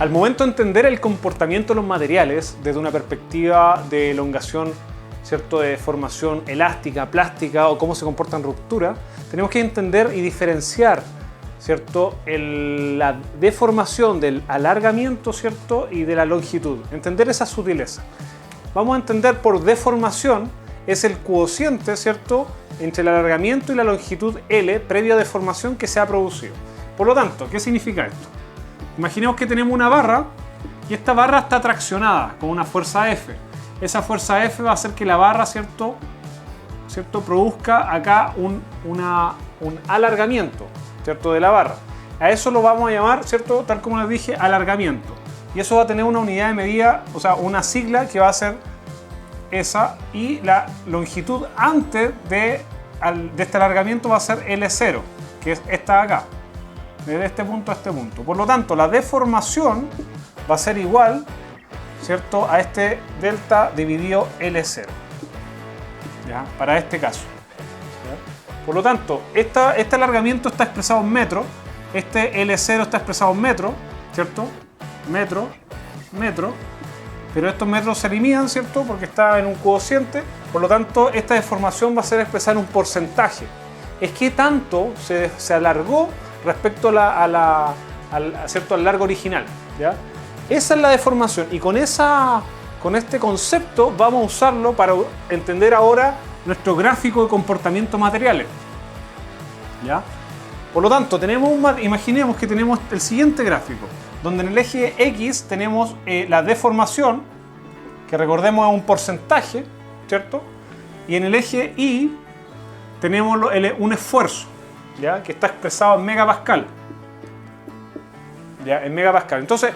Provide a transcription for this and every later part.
Al momento de entender el comportamiento de los materiales desde una perspectiva de elongación, ¿cierto?, de deformación elástica, plástica o cómo se comporta en ruptura, tenemos que entender y diferenciar, ¿cierto?, la deformación del alargamiento, ¿cierto?, y de la longitud. Entender esa sutileza. Vamos a entender por deformación es el cociente, ¿cierto?, entre el alargamiento y la longitud L previa deformación que se ha producido. Por lo tanto, ¿qué significa esto? Imaginemos que tenemos una barra y esta barra está traccionada con una fuerza F. Esa fuerza F va a hacer que la barra, ¿cierto?, produzca acá un alargamiento, ¿cierto?, de la barra. A eso lo vamos a llamar, ¿cierto?, tal como les dije, alargamiento. Y eso va a tener una unidad de medida, o sea, una sigla que va a ser esa, y la longitud antes de este alargamiento va a ser L0, que es esta de acá, desde este punto a este punto. Por lo tanto, la deformación va a ser igual, ¿cierto?, a este delta dividido L0, ¿ya?, para este caso. ¿Ya? Por lo tanto, este alargamiento está expresado en metros, este L0 está expresado en metros, ¿cierto? Metro, pero estos metros se eliminan, ¿cierto?, porque está en un cociente. Por lo tanto, esta deformación va a ser expresada en un porcentaje. Es que tanto se alargó respecto ¿cierto?, al largo original, ¿ya? Esa es la deformación, y con este concepto vamos a usarlo para entender ahora nuestro gráfico de comportamiento materiales, ¿ya? Por lo tanto, imaginemos que tenemos el siguiente gráfico, donde en el eje X tenemos la deformación, que recordemos es un porcentaje, ¿cierto? Y en el eje Y tenemos un esfuerzo, ¿ya?, que está expresado en megapascal, ¿ya?, en megapascal. Entonces,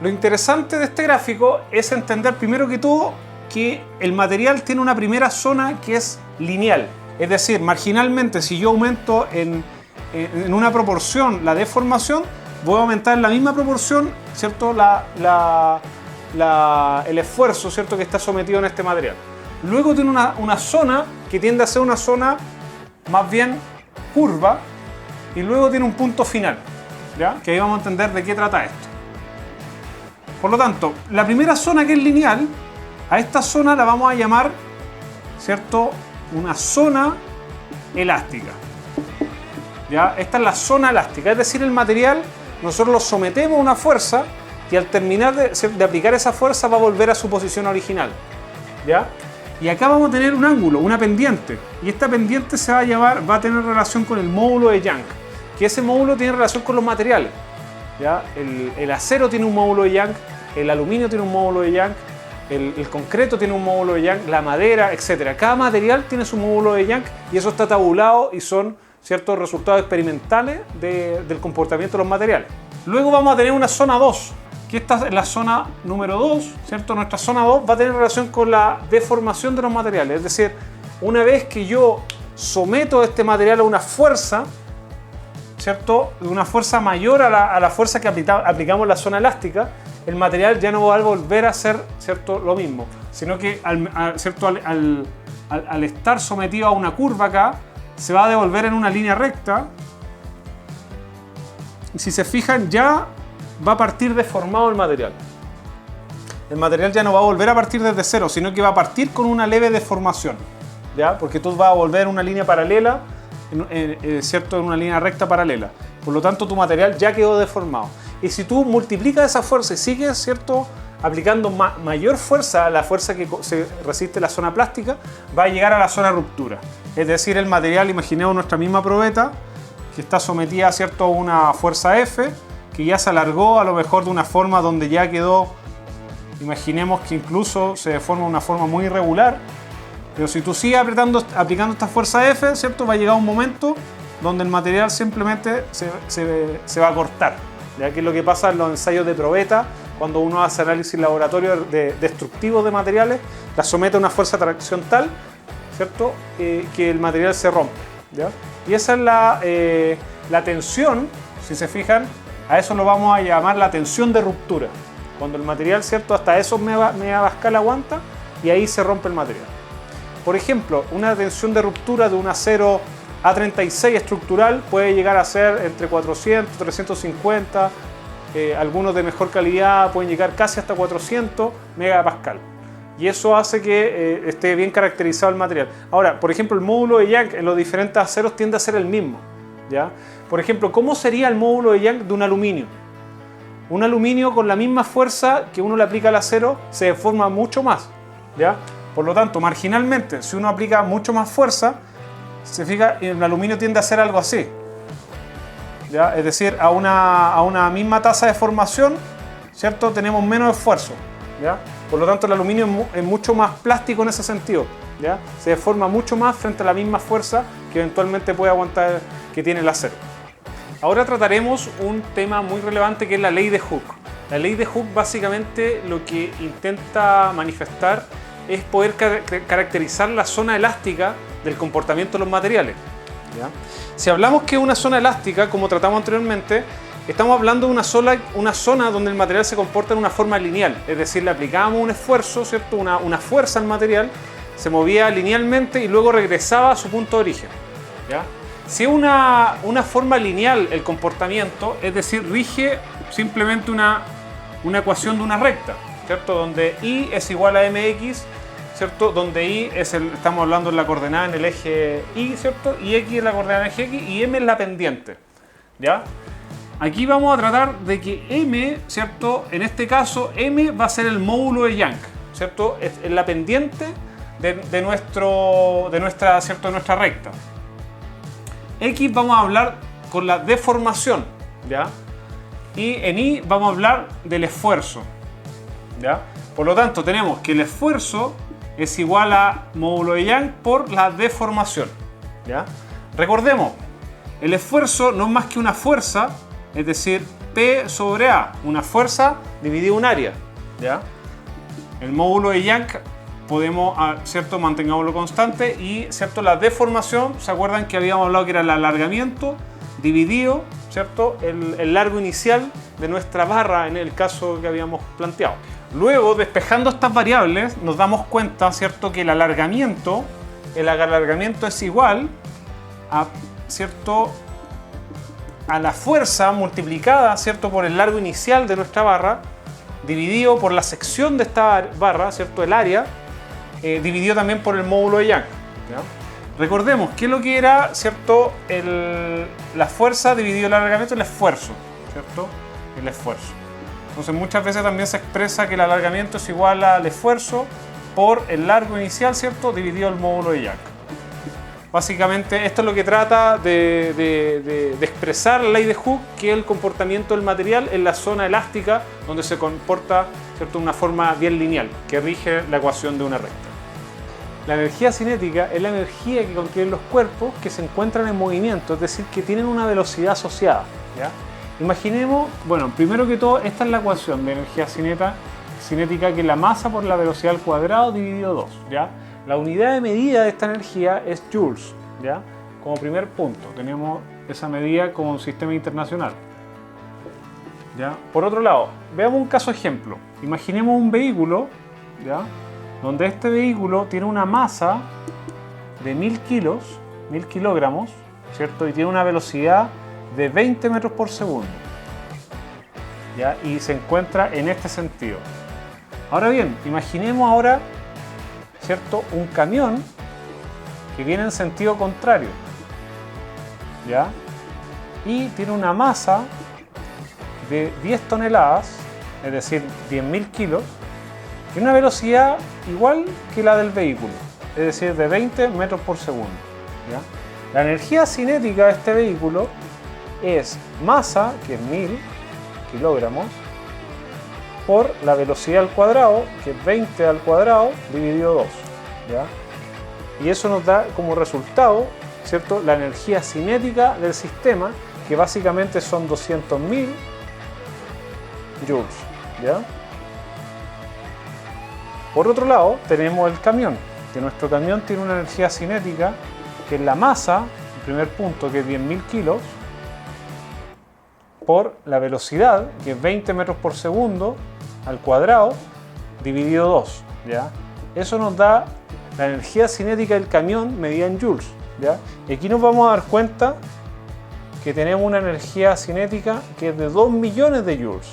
lo interesante de este gráfico es entender primero que todo que el material tiene una primera zona que es lineal. Es decir, marginalmente, si yo aumento en una proporción la deformación, voy a aumentar en la misma proporción, ¿cierto?, el esfuerzo, ¿cierto?, que está sometido en este material. Luego tiene una zona que tiende a ser una zona más bien curva, y luego tiene un punto final, ¿ya?, que ahí vamos a entender de qué trata esto. Por lo tanto, la primera zona, que es lineal, a esta zona la vamos a llamar, ¿cierto?, una zona elástica. ¿Ya? Esta es la zona elástica, es decir, el material nosotros lo sometemos a una fuerza y al terminar de aplicar esa fuerza va a volver a su posición original, ¿ya? Y acá vamos a tener un ángulo, una pendiente, y esta pendiente va a tener relación con el módulo de Young, que ese módulo tiene relación con los materiales, ¿ya? El acero tiene un módulo de Young, el aluminio tiene un módulo de Young, el concreto tiene un módulo de Young, la madera, etc. Cada material tiene su módulo de Young y eso está tabulado y son ciertos resultados experimentales del comportamiento de los materiales. Luego vamos a tener una zona 2, que esta es la zona número 2, ¿cierto? Nuestra zona 2 va a tener relación con la deformación de los materiales, es decir, una vez que yo someto este material a una fuerza, ¿cierto?, una fuerza mayor a la fuerza que aplicamos en la zona elástica, el material ya no va a volver a ser, ¿cierto?, lo mismo, sino que al estar sometido a una curva acá, se va a devolver en una línea recta. Si se fijan, ya va a partir deformado el material. El material ya no va a volver a partir desde cero, sino que va a partir con una leve deformación, ¿ya? Porque tú vas a volver en una línea paralela, ¿cierto?, en una línea recta paralela. Por lo tanto, tu material ya quedó deformado. Y si tú multiplicas esa fuerza y sigues, ¿cierto?, aplicando mayor fuerza a la fuerza que se resiste la zona plástica, va a llegar a la zona ruptura. Es decir, el material, imaginemos nuestra misma probeta, que está sometida, ¿cierto?, a una fuerza F, que ya se alargó a lo mejor de una forma donde ya quedó, imaginemos que incluso se deforma de una forma muy irregular, pero si tú sigues aplicando esta fuerza F, ¿cierto?, va a llegar un momento donde el material simplemente se va a cortar, ya que es lo que pasa en los ensayos de probeta. Cuando uno hace análisis laboratorio destructivo de materiales, la somete a una fuerza de tracción tal, ¿cierto?, que el material se rompe, ¿ya? Y esa es la tensión, si se fijan, a eso lo vamos a llamar la tensión de ruptura. Cuando el material, ¿cierto?, hasta esos megapascal aguanta y ahí se rompe el material. Por ejemplo, una tensión de ruptura de un acero A36 estructural puede llegar a ser entre 400, 350, algunos de mejor calidad pueden llegar casi hasta 400 megapascal. Y eso hace que esté bien caracterizado el material. Ahora, por ejemplo, el módulo de Young en los diferentes aceros tiende a ser el mismo, ¿ya? Por ejemplo, ¿cómo sería el módulo de Young de un aluminio? Un aluminio con la misma fuerza que uno le aplica al acero se deforma mucho más, ¿ya? Por lo tanto, marginalmente, si uno aplica mucho más fuerza, se fija, el aluminio tiende a ser algo así, ¿ya? Es decir, a una misma tasa de formación, ¿cierto? Tenemos menos esfuerzo, ¿ya? Por lo tanto, el aluminio es mucho más plástico en ese sentido, ¿ya? Se deforma mucho más frente a la misma fuerza que eventualmente puede aguantar que tiene el acero. Ahora trataremos un tema muy relevante que es la ley de Hooke. La ley de Hooke básicamente lo que intenta manifestar es poder caracterizar la zona elástica del comportamiento de los materiales, ¿ya? Si hablamos que es una zona elástica, como tratamos anteriormente, estamos hablando de una zona donde el material se comporta en una forma lineal, es decir, le aplicábamos un esfuerzo, ¿cierto? Una fuerza al material, se movía linealmente y luego regresaba a su punto de origen, ¿ya? Si es una forma lineal el comportamiento, es decir, rige simplemente una ecuación de una recta, ¿cierto? Donde y es igual a mx, ¿cierto? Donde y estamos hablando de la coordenada en el eje y, ¿cierto? Y x es la coordenada en el eje x y m es la pendiente, ¿ya? Aquí vamos a tratar de que m, ¿cierto? En este caso, m va a ser el módulo de Young, ¿cierto? Es la pendiente de nuestra recta. X vamos a hablar con la deformación, ¿ya? Y en Y vamos a hablar del esfuerzo, ¿ya? Por lo tanto, tenemos que el esfuerzo es igual a módulo de Young por la deformación, ¿ya? Recordemos, el esfuerzo no es más que una fuerza, es decir, P sobre A, una fuerza dividida un área, ¿ya? El módulo de Young podemos, ¿cierto? Mantengámoslo constante y, ¿cierto? La deformación, ¿se acuerdan que habíamos hablado que era el alargamiento dividido, ¿cierto? El largo inicial de nuestra barra en el caso que habíamos planteado. Luego, despejando estas variables, nos damos cuenta, ¿cierto? Que el alargamiento es igual a, ¿cierto? A la fuerza multiplicada, ¿cierto? Por el largo inicial de nuestra barra, dividido por la sección de esta barra, ¿cierto? El área, dividido también por el módulo de Young, ¿ya? Recordemos que lo que era, ¿cierto? La fuerza dividido el alargamiento, el esfuerzo, ¿cierto? El esfuerzo. Entonces muchas veces también se expresa que el alargamiento es igual al esfuerzo por el largo inicial, ¿cierto? Dividido el módulo de Young. Básicamente esto es lo que trata de expresar la ley de Hooke, que es el comportamiento del material en la zona elástica donde se comporta, ¿cierto? De una forma bien lineal, que rige la ecuación de una recta. La energía cinética es la energía que contienen los cuerpos que se encuentran en movimiento, es decir, que tienen una velocidad asociada, ¿ya? Imaginemos, bueno, primero que todo, esta es la ecuación de energía cinética, que es la masa por la velocidad al cuadrado dividido 2, ¿ya? La unidad de medida de esta energía es joules, ¿ya? Como primer punto, tenemos esa medida como un sistema internacional, ¿ya? Por otro lado, veamos un caso ejemplo. Imaginemos un vehículo, ¿ya? Donde este vehículo tiene una masa de 1000 kilogramos, ¿cierto? Y tiene una velocidad de 20 metros por segundo, ¿ya? Y se encuentra en este sentido. Ahora bien, imaginemos ahora, ¿cierto? Un camión que viene en sentido contrario, ¿ya? Y tiene una masa de 10 toneladas, es decir, 10.000 kilos, y una velocidad igual que la del vehículo, es decir, de 20 metros por segundo, ¿ya? La energía cinética de este vehículo es masa, que es 1000 kilogramos, por la velocidad al cuadrado, que es 20 al cuadrado, dividido 2, ¿ya? Y eso nos da como resultado, ¿cierto? La energía cinética del sistema, que básicamente son 200.000 joules, ¿ya? Por otro lado, tenemos el camión, que nuestro camión tiene una energía cinética, que es la masa, el primer punto, que es 10.000 kilos, por la velocidad, que es 20 metros por segundo, al cuadrado, dividido 2, ¿ya? Eso nos da la energía cinética del camión medida en joules, ¿ya? Y aquí nos vamos a dar cuenta que tenemos una energía cinética que es de 2 millones de joules.